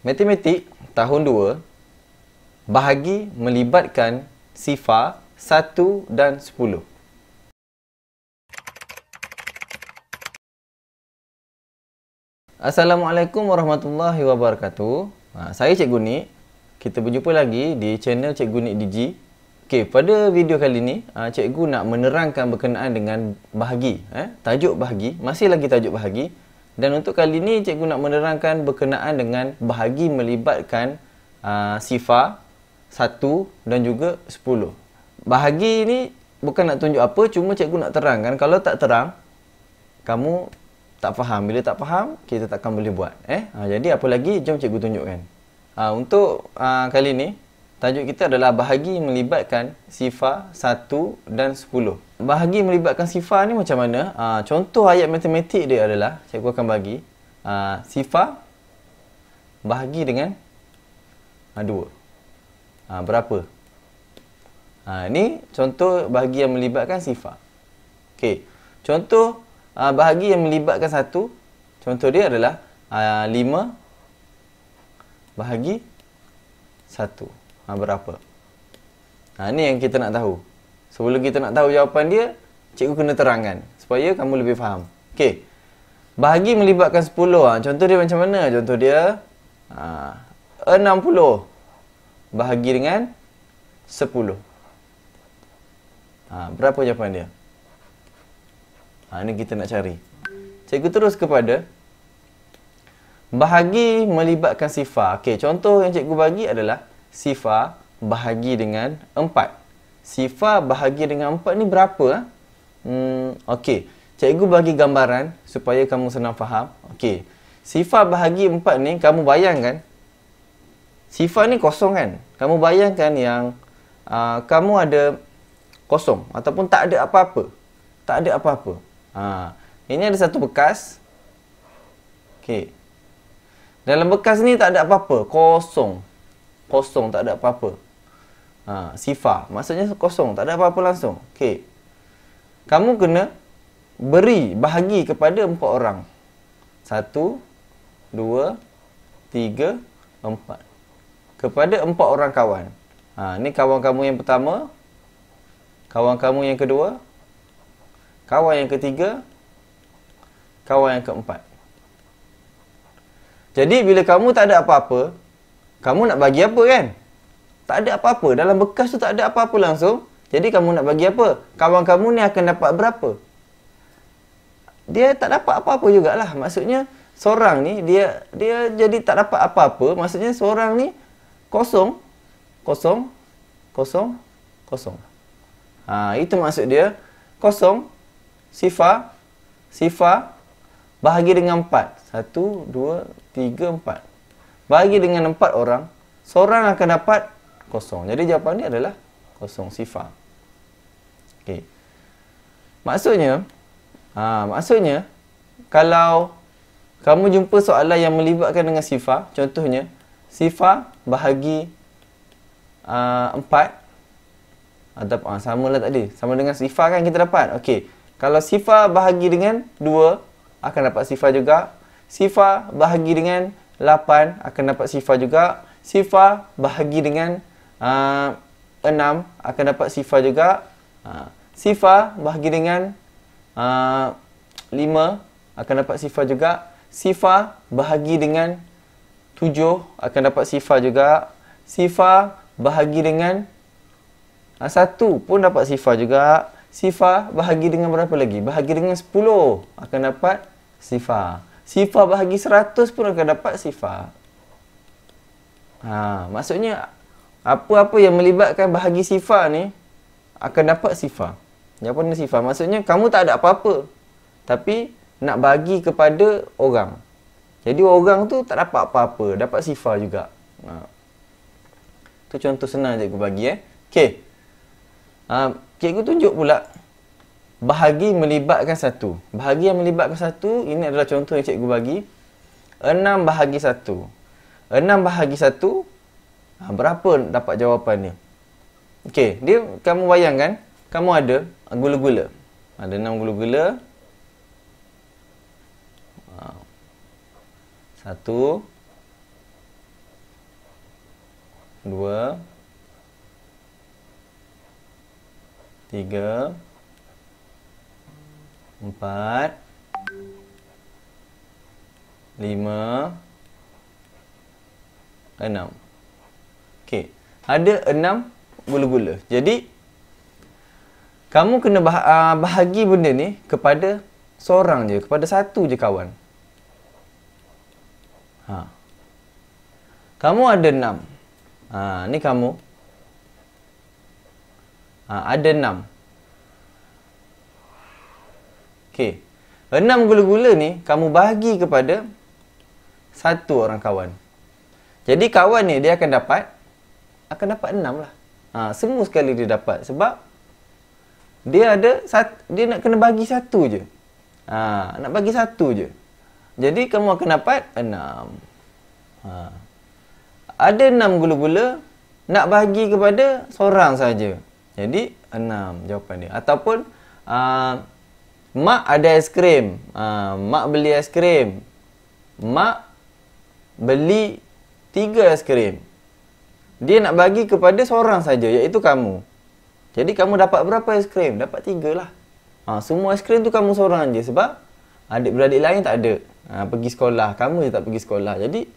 Matematik tahun 2 bahagi melibatkan sifar 1 dan 10. Assalamualaikum warahmatullahi wabarakatuh. Saya Cikgu Nik. Kita berjumpa lagi di channel Cikgu Nik Digi. Okey, pada video kali ni Cikgu nak menerangkan berkenaan dengan bahagi. Tajuk bahagi, masih lagi tajuk bahagi. Dan untuk kali ni Cikgu nak menerangkan berkenaan dengan bahagi melibatkan sifar 1 dan juga 10. Bahagi ni bukan nak tunjuk apa, cuma Cikgu nak terangkan. Kalau tak terang, kamu tak faham. Bila tak faham, kita takkan boleh buat. Jadi apa lagi, jom Cikgu tunjukkan. Untuk kali ni, tajuk kita adalah bahagi melibatkan sifar 1 dan 10. Bahagi melibatkan sifar ni macam mana? Contoh ayat matematik dia adalah, Cikgu akan bagi sifar bahagi dengan 2. Berapa? Ni contoh bahagi yang melibatkan sifar. Okey. Contoh bahagi yang melibatkan 1, contoh dia adalah 5 bahagi 1. Berapa? Ni yang kita nak tahu. Sebelum kita nak tahu jawapan dia, Cikgu kena terangkan supaya kamu lebih faham. Okey. Bahagi melibatkan 10. Contoh dia macam mana? Contoh dia 60 bahagi dengan 10. Berapa jawapan dia? Ni kita nak cari. Cikgu terus kepada bahagi melibatkan sifar. Okey, contoh yang Cikgu bagi adalah sifar bahagi dengan 4. Sifar bahagi dengan 4 ni berapa? Okey, Cikgu bagi gambaran supaya kamu senang faham. Okey, sifar bahagi 4 ni, kamu bayangkan, sifar ni kosong kan? Kamu bayangkan yang kamu ada kosong ataupun tak ada apa-apa. Tak ada apa-apa. Ini ada satu bekas. Okey. Dalam bekas ni tak ada apa-apa. Kosong. Kosong, tak ada apa-apa. Sifar. Maksudnya kosong. Tak ada apa-apa langsung. Okey. Kamu kena beri bahagi kepada 4 orang. 1, 2, 3, 4. Kepada 4 orang kawan. Ni kawan kamu yang pertama. Kawan kamu yang kedua. Kawan yang ketiga. Kawan yang keempat. Jadi bila kamu tak ada apa-apa, kamu nak bagi apa kan? Tak ada apa-apa. Dalam bekas tu tak ada apa-apa langsung. Jadi kamu nak bagi apa? Kawan kamu ni akan dapat berapa? Dia tak dapat apa-apa jugalah. Maksudnya seorang ni dia jadi tak dapat apa-apa. Maksudnya seorang ni kosong. Kosong. Kosong. Kosong. Itu maksud dia. Kosong. Sifar. Sifar. Bahagi dengan 4. 1, 2, 3, 4. Bahagi dengan 4 orang. Seorang akan dapat kosong. Jadi jawapan dia adalah kosong, sifar. Okey. Maksudnya, kalau kamu jumpa soalan yang melibatkan dengan sifar, contohnya, sifar bahagi 4. Ataupun samalah tadi. Sama dengan sifar kan kita dapat. Okey. Kalau sifar bahagi dengan 2, akan dapat sifar juga. Sifar bahagi dengan 8, akan dapat sifar juga. Sifar bahagi dengan 6, akan dapat sifar juga. Sifar bahagi dengan 5, akan dapat sifar juga. Sifar bahagi dengan 7, akan dapat sifar juga. Sifar bahagi dengan 1 pun dapat sifar juga. Sifar bahagi dengan berapa lagi? Bahagi dengan 10 akan dapat sifar. Sifar bahagi 100 pun akan dapat sifar. Maksudnya apa-apa yang melibatkan bahagi sifar ni akan dapat sifar. Jawapan dia sifar. Maksudnya kamu tak ada apa-apa, tapi nak bagi kepada orang. Jadi orang tu tak dapat apa-apa, dapat sifar juga. Itu contoh senang cikgu bagi. Okey. Cikgu tunjuk pula bahagi melibatkan 1. Bahagi yang melibatkan 1, ini adalah contoh yang cikgu bagi. 6 bahagi 1. 6 bahagi 1, berapa dapat jawapannya? Okey, dia kamu bayangkan, kamu ada gula-gula. Ada 6 gula-gula. 1, 2, 3, 4, 5, 6. Okey. Ada 6 gula-gula. Jadi, kamu kena bahagi benda ni kepada seorang je, kepada satu je kawan. Kamu ada 6. Ni kamu. Ada 6. Okey. 6 gula-gula ni kamu bahagi kepada satu orang kawan. Jadi kawan ni dia akan dapat 6 lah. Semua sekali dia dapat sebab dia nak kena bagi satu je. Nak bagi satu je. Jadi kamu akan dapat 6. Ada 6 gula-gula nak bagi kepada seorang saja. Jadi 6 jawapan dia. Ataupun mak ada aiskrim. Mak beli aiskrim. Mak beli 3 aiskrim. Dia nak bagi kepada seorang saja, iaitu kamu. Jadi kamu dapat berapa aiskrim? Dapat 3 lah. Semua aiskrim tu kamu seorang je sebab adik-beradik lain tak ada. Pergi sekolah, kamu je tak pergi sekolah. Jadi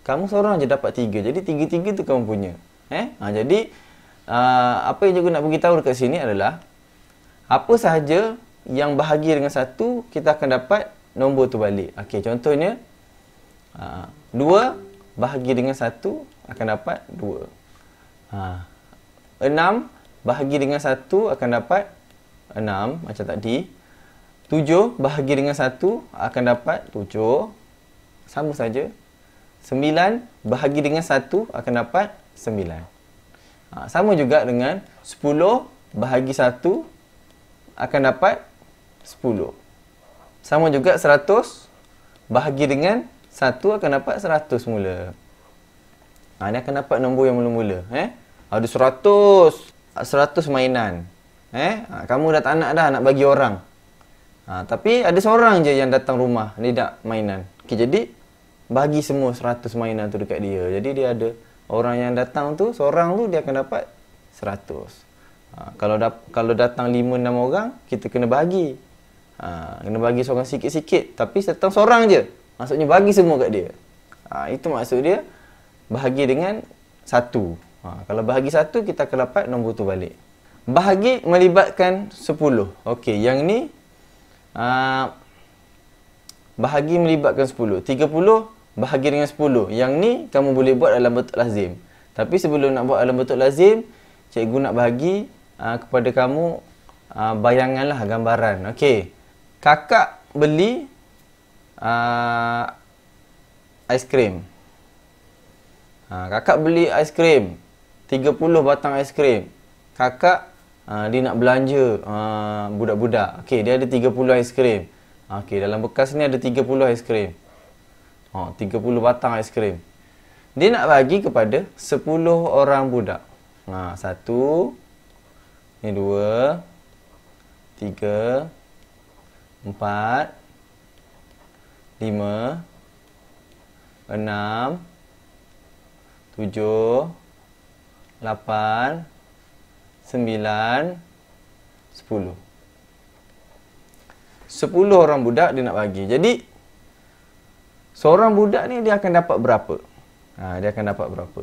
kamu seorang je dapat 3. Jadi 3-3 tu kamu punya. Jadi apa yang cikgu nak beritahu dekat sini adalah apa sahaja yang bahagi dengan 1, kita akan dapat nombor tu balik. Okey, contohnya 2 bahagi dengan 1 akan dapat 2. 6 bahagi dengan 1 akan dapat 6 macam tadi. 7 bahagi dengan 1 akan dapat 7. Sama saja. 9 bahagi dengan 1 akan dapat 9. Sama juga dengan 10 bahagi 1 akan dapat 10. Sama juga 100 bahagi dengan 1 akan dapat 100 mula. Ni akan dapat nombor yang mula-mula. Ada 100 mainan. Kamu dah tak nak bagi orang. Tapi ada seorang je yang datang rumah, dia nak mainan. Jadi bagi semua 100 mainan tu dekat dia. Jadi dia ada orang yang datang tu, seorang tu dia akan dapat 100. Kalau datang 5-6 orang, kita kena bagi. Kena bagi seorang sikit-sikit. Tapi datang seorang je. Maksudnya bagi semua kat dia. Itu maksud dia bahagi dengan 1. Kalau bahagi 1, kita akan dapat nombor tu balik. Bahagi melibatkan 10. Okey, yang ni bahagi melibatkan 10. 30 bahagi dengan 10. Yang ni kamu boleh buat dalam bentuk lazim. Tapi sebelum nak buat dalam bentuk lazim, cikgu nak bagi kepada kamu bayanganlah, gambaran. Okey. Kakak beli aiskrim. Kakak beli aiskrim. 30 batang aiskrim. Kakak dia nak belanja budak-budak. Okey, dia ada 30 aiskrim. Okey, dalam bekas ni ada 30 aiskrim. 30 batang aiskrim. Dia nak bagi kepada 10 orang budak. 1, ni 2, 3, 4, 5, 6, 7, 8, 9, 10. 10 orang budak dia nak bagi. Jadi seorang budak ni dia akan dapat berapa? Dia akan dapat berapa?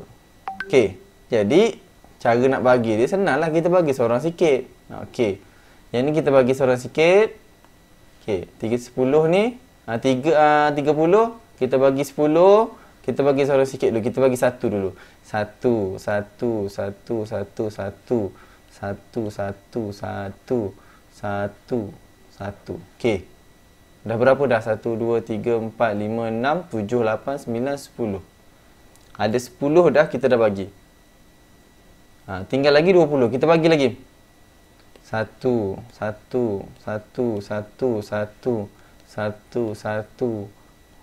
Okey. Jadi cara nak bagi dia senanglah, kita bagi seorang sikit. Okey. Yang ni kita bagi seorang sikit. Okey, 10 ni 30 kita bagi 10, kita bagi seorang sikit dulu. Kita bagi 1 dulu. 1 1 1 1 1 1 1 1 1 1. Okey. Dah berapa dah? 1 2 3 4 5 6 7 8 9 10. Ada 10 dah, kita dah bagi. Tinggal lagi 20. Kita bagi lagi. 1 1 1 1 1 1 1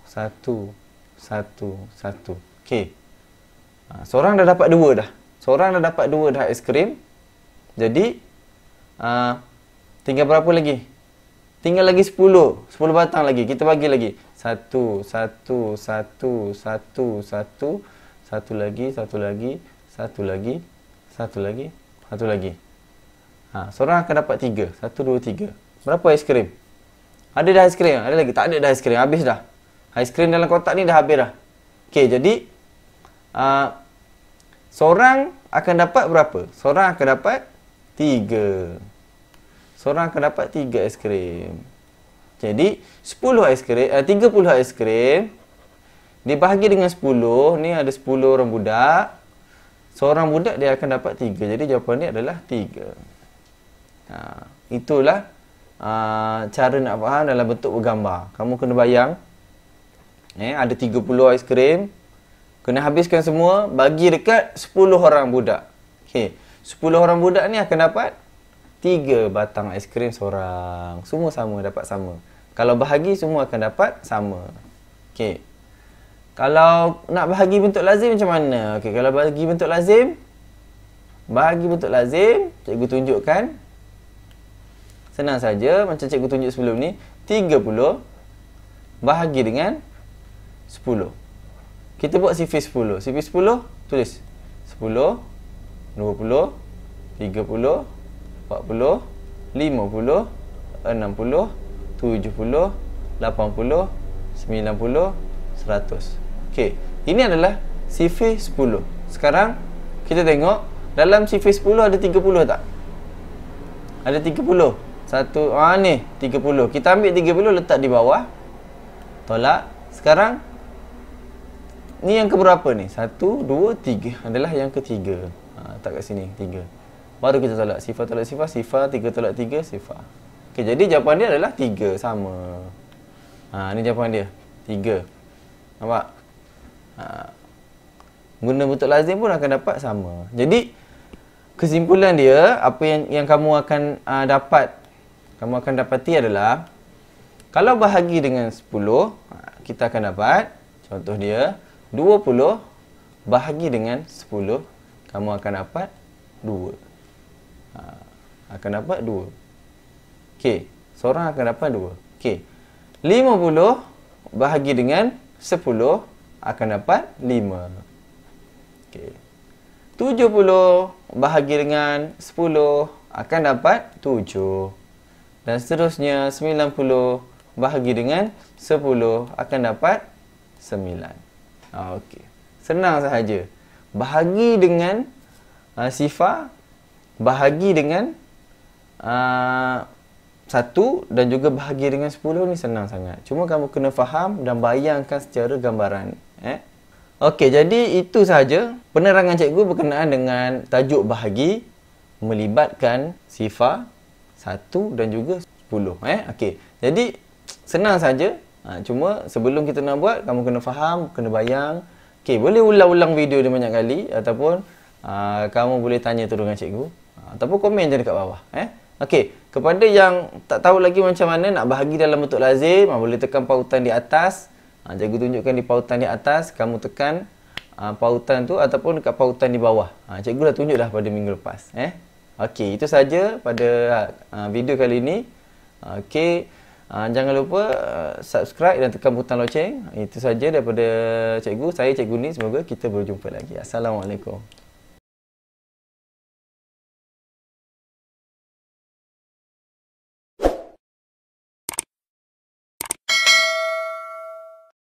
1 1 1. Okey. Seorang dah dapat 2 dah. Seorang dah dapat 2 dah aiskrim. Jadi tinggal berapa lagi? Tinggal lagi 10 batang lagi. Kita bagi lagi. 1 1 1 1 1 1 lagi, 1 lagi, satu lagi, satu lagi, satu lagi. Seorang akan dapat 3. 1, 2, 3. Berapa aiskrim? Ada dah aiskrim? Ada lagi? Tak ada dah aiskrim. Habis dah. Aiskrim dalam kotak ni dah habis dah. Okey, jadi seorang akan dapat berapa? Seorang akan dapat 3. Seorang akan dapat 3 aiskrim. Jadi 10 aiskrim, 30 aiskrim dibahagi dengan 10. Ni ada 10 orang budak. Seorang budak dia akan dapat 3. Jadi jawapan dia adalah 3. Itulah cara nak faham dalam bentuk bergambar. Kamu kena bayang ada 30 aiskrim, kena habiskan semua, bagi dekat 10 orang budak. Okey, 10 orang budak ni akan dapat 3 batang aiskrim seorang. Semua sama, dapat sama. Kalau bahagi, semua akan dapat sama. Okey, kalau nak bahagi bentuk lazim macam mana? Okey, kalau bahagi bentuk lazim, cikgu tunjukkan. Senang saja, macam cikgu tunjuk sebelum ni. 30 bahagi dengan 10. Kita buat sifir 10. Sifir 10, tulis 10, 20, 30, 40, 50, 60, 70, 80, 90, 100. Okey, ini adalah sifir 10. Sekarang kita tengok dalam sifir 10 ada 30 tak? Ada 30. Ni 30. Kita ambil 30 letak di bawah. Tolak. Sekarang ni yang keberapa ni? 1, 2, 3. Adalah yang ketiga. Letak kat sini 3. Baru kita tolak. Sifar tolak sifar, sifar 3 tolak 3, sifar. Okey, jadi jawapan dia adalah 3, sama. Ni jawapan dia. 3. Nampak? Guna bentuk lazim pun akan dapat sama. Jadi kesimpulan dia, apa yang kamu akan dapati adalah, kalau bahagi dengan 10, kita akan dapat, contoh dia, 20 bahagi dengan 10, kamu akan dapat 2. Akan dapat 2. Okey, seorang akan dapat 2. Okey, 50 bahagi dengan 10, akan dapat 5. Okey, 70 bahagi dengan 10, akan dapat 7. Dan seterusnya, 90 bahagi dengan 10, akan dapat 9. Okey, senang sahaja. Bahagi dengan sifar, bahagi dengan 1 dan juga bahagi dengan 10 ni senang sangat. Cuma kamu kena faham dan bayangkan secara gambaran. Okey, jadi itu sahaja penerangan cikgu berkenaan dengan tajuk bahagi melibatkan sifar 1 dan juga 10. Okey, jadi senang saja. Cuma sebelum kita nak buat, kamu kena faham, kena bayang. Okey, boleh ulang-ulang video dia banyak kali, ataupun kamu boleh tanya tu dengan cikgu, ataupun komen je dekat bawah. Okey, kepada yang tak tahu lagi macam mana nak bahagi dalam bentuk lazim, boleh tekan pautan di atas. Cikgu tunjukkan di pautan di atas, kamu tekan pautan tu, ataupun dekat pautan di bawah. Cikgu dah tunjuk dah pada minggu lepas. Okey, itu saja pada video kali ini. Okey, jangan lupa subscribe dan tekan butang loceng. Itu saja daripada cikgu. Saya Cikgu Ni. Semoga kita berjumpa lagi. Assalamualaikum.